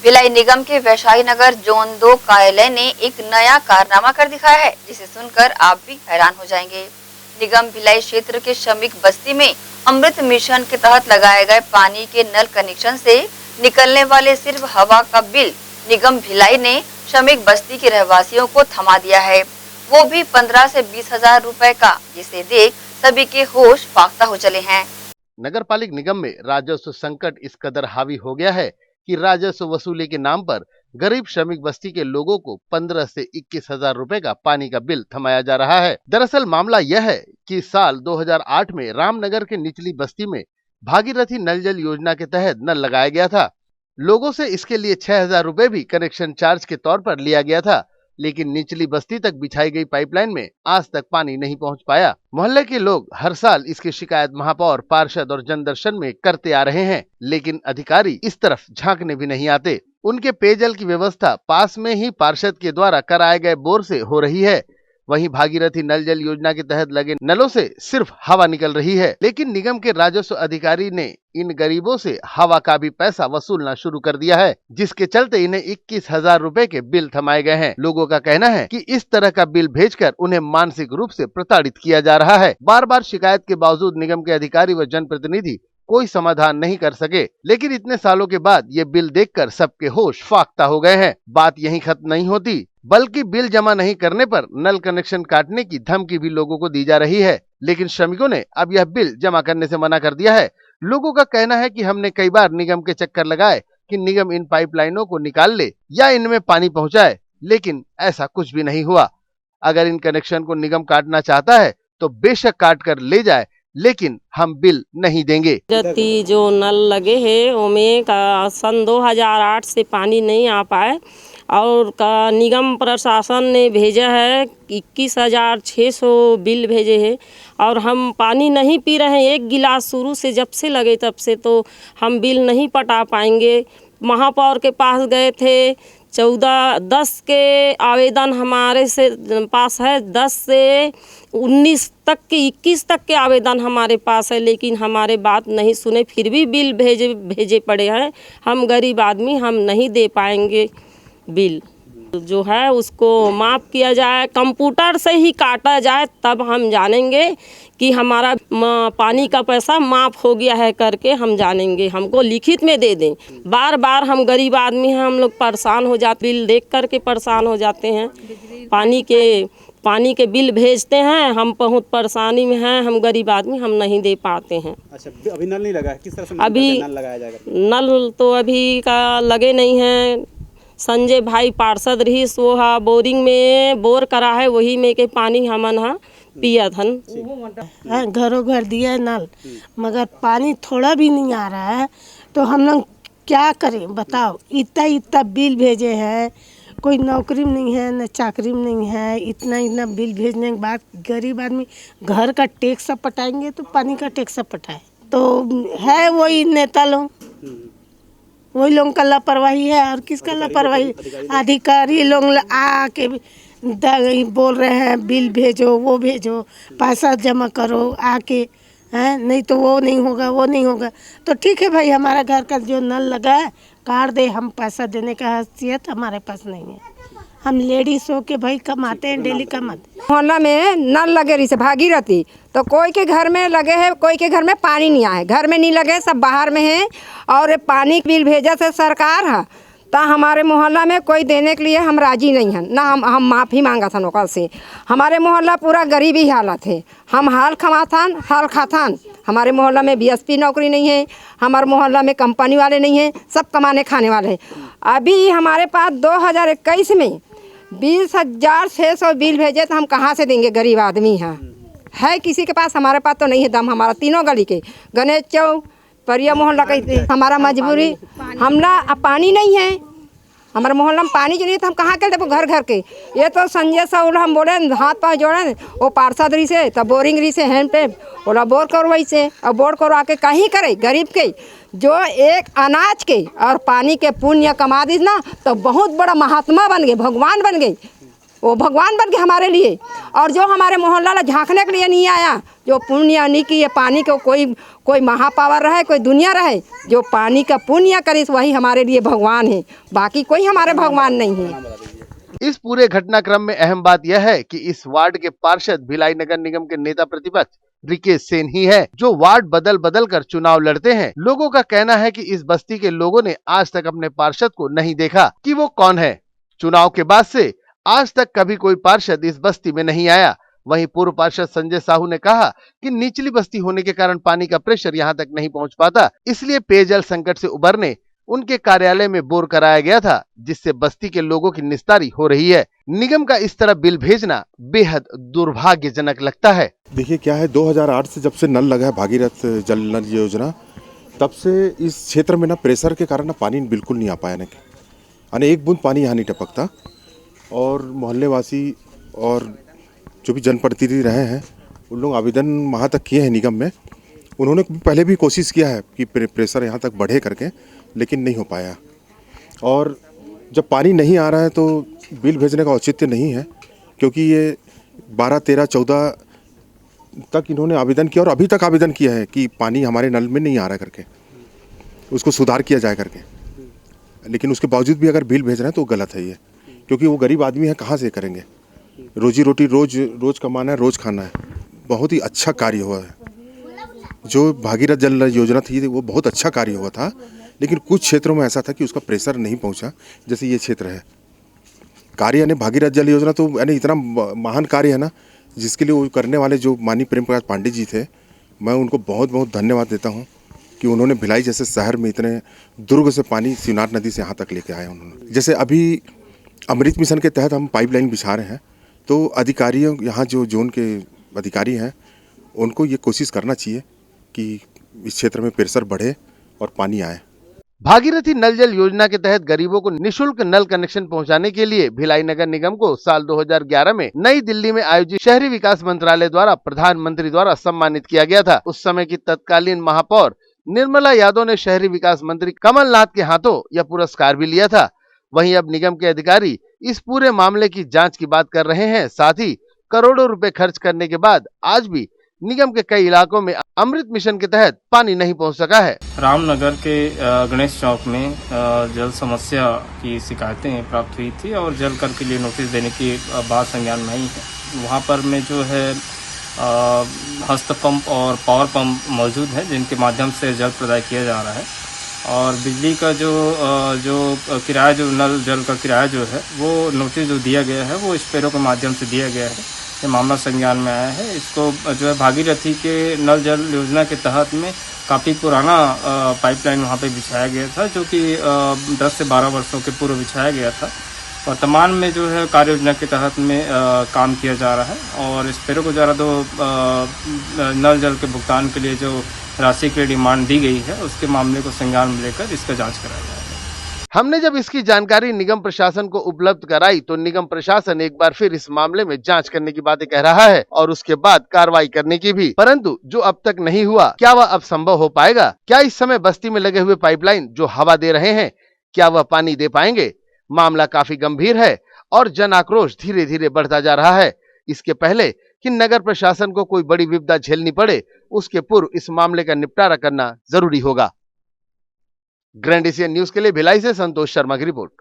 भिलाई निगम के वैशाली नगर जोन 2 कार्यालय ने एक नया कारनामा कर दिखाया है, जिसे सुनकर आप भी हैरान हो जाएंगे। निगम भिलाई क्षेत्र के श्रमिक बस्ती में अमृत मिशन के तहत लगाए गए पानी के नल कनेक्शन से निकलने वाले सिर्फ हवा का बिल निगम भिलाई ने श्रमिक बस्ती के रहवासियों को थमा दिया है, वो भी 15 से 20 हजार रुपए का, जिसे देख सभी के होश फाख्ता हो चले हैं। नगर पालिक निगम में राजस्व संकट इस कदर हावी हो गया है कि राजस्व वसूली के नाम पर गरीब श्रमिक बस्ती के लोगों को 15 से 21 हजार रुपए का पानी का बिल थमाया जा रहा है। दरअसल मामला यह है कि साल 2008 में रामनगर के निचली बस्ती में भागीरथी नल जल योजना के तहत नल लगाया गया था। लोगों से इसके लिए 6,000 रुपए भी कनेक्शन चार्ज के तौर पर लिया गया था, लेकिन निचली बस्ती तक बिछाई गई पाइपलाइन में आज तक पानी नहीं पहुंच पाया। मोहल्ले के लोग हर साल इसकी शिकायत महापौर, पार्षद और जनदर्शन में करते आ रहे हैं, लेकिन अधिकारी इस तरफ झांकने भी नहीं आते। उनके पेयजल की व्यवस्था पास में ही पार्षद के द्वारा कराए गए बोर से हो रही है। वहीं भागीरथी नल जल योजना के तहत लगे नलों से सिर्फ हवा निकल रही है, लेकिन निगम के राजस्व अधिकारी ने इन गरीबों से हवा का भी पैसा वसूलना शुरू कर दिया है, जिसके चलते इन्हें 21,000 रुपए के बिल थमाए गए हैं। लोगों का कहना है कि इस तरह का बिल भेजकर उन्हें मानसिक रूप से प्रताड़ित किया जा रहा है। बार बार शिकायत के बावजूद निगम के अधिकारी व जनप्रतिनिधि कोई समाधान नहीं कर सके, लेकिन इतने सालों के बाद ये बिल देखकर सबके होश फाख्ता हो गए हैं। बात यहीं खत्म नहीं होती, बल्कि बिल जमा नहीं करने पर नल कनेक्शन काटने की धमकी भी लोगों को दी जा रही है, लेकिन श्रमिकों ने अब यह बिल जमा करने से मना कर दिया है। लोगों का कहना है कि हमने कई बार निगम के चक्कर लगाए कि निगम इन पाइपलाइनों को निकाल ले या इनमें पानी पहुंचाए, लेकिन ऐसा कुछ भी नहीं हुआ। अगर इन कनेक्शन को निगम काटना चाहता है तो बेशक काट कर ले जाए, लेकिन हम बिल नहीं देंगे। जो नल लगे हैं उनमें का सन 2008 से पानी नहीं आ पाए और का निगम प्रशासन ने भेजा है 21,600 बिल भेजे हैं और हम पानी नहीं पी रहे हैं। एक गिलास शुरू से जब से लगे तब से तो हम बिल नहीं पटा पाएंगे। महापौर के पास गए थे, 10 के आवेदन हमारे से पास है, 10 से 19 तक के 21 तक के आवेदन हमारे पास है, लेकिन हमारे बात नहीं सुने, फिर भी बिल भेजे पड़े हैं। हम गरीब आदमी, हम नहीं दे पाएंगे। बिल जो है उसको माफ़ किया जाए, कंप्यूटर से ही काटा जाए, तब हम जानेंगे कि हमारा पानी का पैसा माफ़ हो गया है करके हम जानेंगे। हमको लिखित में दे दें। बार बार हम गरीब आदमी हैं, हम लोग परेशान हो जाते, बिल देख करके परेशान हो जाते हैं। पानी के बिल भेजते हैं, हम बहुत परेशानी में हैं, हम गरीब आदमी, हम नहीं दे पाते हैं। अच्छा, अभी नल नहीं लगा है, किस तरह से अभी नल लगाया जाएगा? नल तो अभी का लगे नहीं हैं। संजय भाई पार्षद रही सो हा बोरिंग में बोर करा है, वही में के पानी हमन हा पिया थन। घरों घर दिया है नल, मगर पानी थोड़ा भी नहीं आ रहा है, तो हम लोग क्या करें बताओ। इतना बिल भेजे हैं, कोई नौकरी में नहीं है, न चाकरी में नहीं है, इतना बिल भेजने के बाद गरीब आदमी घर का टैक्स पटाएंगे तो पानी का टैक्स पटाए, तो है वही नेता लोग, वही लोगों का लापरवाही है। और किसका लापरवाही? अधिकारी लोग आके बोल रहे हैं बिल भेजो, वो भेजो, पैसा जमा करो आके, हैं नहीं तो वो नहीं होगा, वो नहीं होगा। तो ठीक है भाई, हमारा घर का जो नल लगा है काट दे, हम पैसा देने का हैसियत हमारे पास नहीं है। हम लेडीज हो के भाई कमाते हैं, डेली कमाते। मोहल्ला में नल लगे रही से भागीरथी, तो कोई के घर में लगे है, कोई के घर में पानी नहीं आए, घर में नहीं लगे, सब बाहर में है। और पानी बिल भेजा से सरकार है, तो हमारे मोहल्ला में कोई देने के लिए हम राजी नहीं हैं ना। हम माफ़ी मांगा था नौकर से। हमारे मोहल्ला पूरा गरीबी हालत है, हम हाल खातान। हमारे मोहल्ला में बीएसपी नौकरी नहीं है, हमारे मोहल्ला में कंपनी वाले नहीं हैं, सब कमाने खाने वाले हैं। अभी हमारे पास 2021 में 20,600 बिल भेजे, तो हम कहाँ से देंगे? गरीब आदमी है किसी के पास? हमारे पास तो नहीं है दम। हमारा तीनों गली के गणेश चौक, परिया मोहल्ला कहते हैं, हमारा मजबूरी, हमला अब पानी नहीं है। हमारे मोहल्ला में पानी के लिए तो हम कहाँ के दें घर घर के? ये तो संजय साहब हम बोले हाथ पाँव जोड़े, वो पार्षद रही से तब बोरिंग रही से हैंड पे बोला बोर करवाई से, और बोर करवा के कहीं करे गरीब के जो एक अनाज के और पानी के पुण्य कमा दी ना, तो बहुत बड़ा महात्मा बन गए, भगवान बन गए। वो भगवान बन के हमारे लिए। और जो हमारे मोहल्ला ला झांकने के लिए नहीं आया, जो पुण्य नहीं की ये पानी को कोई महापावर रहे, कोई दुनिया रहे, जो पानी का पुण्य करे वही हमारे लिए भगवान है, बाकी कोई हमारे भगवान नहीं है। इस पूरे घटनाक्रम में अहम बात यह है कि इस वार्ड के पार्षद भिलाई नगर निगम के नेता प्रतिपक्ष रिकेश सेन ही है, जो वार्ड बदल बदल कर चुनाव लड़ते हैं। लोगों का कहना है कि इस बस्ती के लोगों ने आज तक अपने पार्षद को नहीं देखा कि वो कौन है। चुनाव के बाद से आज तक कभी कोई पार्षद इस बस्ती में नहीं आया। वहीं पूर्व पार्षद संजय साहू ने कहा कि निचली बस्ती होने के कारण पानी का प्रेशर यहां तक नहीं पहुंच पाता, इसलिए पेयजल संकट से उबरने उनके कार्यालय में बोर कराया गया था, जिससे बस्ती के लोगों की निस्तारी हो रही है। निगम का इस तरह बिल भेजना बेहद दुर्भाग्यजनक लगता है। देखिए क्या है, 2008 से जब से नल लगा है भागीरथ जल नल योजना, तब से इस क्षेत्र में ना प्रेशर के कारण ना पानी बिल्कुल नहीं आ पाया, यानी एक बूंद पानी यहाँ नहीं टपकता। और मोहल्ले वासी और जो भी जनप्रतिनिधि रहे हैं उन लोग आवेदन वहाँ तक किए हैं निगम में। उन्होंने पहले भी कोशिश किया है कि प्रेशर यहाँ तक बढ़े करके, लेकिन नहीं हो पाया। और जब पानी नहीं आ रहा है तो बिल भेजने का औचित्य नहीं है, क्योंकि ये 12, 13, 14 तक इन्होंने आवेदन किया और अभी तक आवेदन किया है कि पानी हमारे नल में नहीं आ रहा करके, उसको सुधार किया जाए करके। लेकिन उसके बावजूद भी अगर बिल भेज रहे हैं तो गलत है ये, क्योंकि वो गरीब आदमी है, कहाँ से करेंगे? रोजी रोटी रोज कमाना है, रोज खाना है। बहुत ही अच्छा कार्य हुआ है। जो भागीरथ जल योजना थी वो बहुत अच्छा कार्य हुआ था, लेकिन कुछ क्षेत्रों में ऐसा था कि उसका प्रेशर नहीं पहुंचा, जैसे ये क्षेत्र है। कार्य यानी भागीरथ जल योजना तो यानी इतना महान कार्य है ना, जिसके लिए वो करने वाले जो माननीय प्रेम प्रकाश पांडे जी थे, मैं उनको बहुत बहुत धन्यवाद देता हूँ कि उन्होंने भिलाई जैसे शहर में इतने दुर्ग से पानी शिवनाथ नदी से यहाँ तक लेके आए उन्होंने। जैसे अभी अमृत मिशन के तहत हम पाइपलाइन बिछा रहे हैं, तो अधिकारियों यहाँ जो जोन के अधिकारी हैं उनको ये कोशिश करना चाहिए कि इस क्षेत्र में प्रेशर बढ़े और पानी आए। भागीरथी नल जल योजना के तहत गरीबों को निशुल्क नल कनेक्शन पहुंचाने के लिए भिलाई नगर निगम को साल 2011 में नई दिल्ली में आयोजित शहरी विकास मंत्रालय द्वारा प्रधानमंत्री द्वारा सम्मानित किया गया था। उस समय की तत्कालीन महापौर निर्मला यादव ने शहरी विकास मंत्री कमलनाथ के हाथों यह पुरस्कार भी लिया था। वहीं अब निगम के अधिकारी इस पूरे मामले की जांच की बात कर रहे हैं। साथ ही करोड़ों रुपए खर्च करने के बाद आज भी निगम के कई इलाकों में अमृत मिशन के तहत पानी नहीं पहुंच सका है। रामनगर के गणेश चौक में जल समस्या की शिकायतें प्राप्त हुई थी और जल कर के लिए नोटिस देने की बात संज्ञान में आई है। वहाँ पर में जो है हस्त पंप और पावर पंप मौजूद है, जिनके माध्यम से जल प्रदाय किया जा रहा है। और बिजली का जो किराया, जो नल जल का किराया जो है, वो नोटिस जो दिया गया है वो स्पेरो के माध्यम से दिया गया है। ये मामला संज्ञान में आया है। इसको जो है भागीरथी के नल जल योजना के तहत में काफ़ी पुराना पाइपलाइन वहाँ पे बिछाया गया था, जो कि 10 से 12 वर्षों के पूर्व बिछाया गया था। वर्तमान में जो है कार्य योजना के तहत में काम किया जा रहा है और स्पेरो को द्वारा दो नल जल के भुगतान के लिए जो राशि की डिमांड दी गई है, उसके मामले को संज्ञान में लेकर इसका जाँच कराया जाएगा। हमने जब इसकी जानकारी निगम प्रशासन को उपलब्ध कराई तो निगम प्रशासन एक बार फिर इस मामले में जांच करने की बातें कह रहा है और उसके बाद कार्रवाई करने की भी, परंतु जो अब तक नहीं हुआ, क्या वह अब संभव हो पाएगा? क्या इस समय बस्ती में लगे हुए पाइपलाइन जो हवा दे रहे हैं, क्या वह पानी दे पाएंगे? मामला काफी गंभीर है और जन आक्रोश धीरे धीरे बढ़ता जा रहा है। इसके पहले कि नगर प्रशासन को कोई बड़ी विपदा झेलनी पड़े, उसके पूर्व इस मामले का निपटारा करना जरूरी होगा। ग्रैंड एशियन न्यूज के लिए भिलाई से संतोष शर्मा की रिपोर्ट।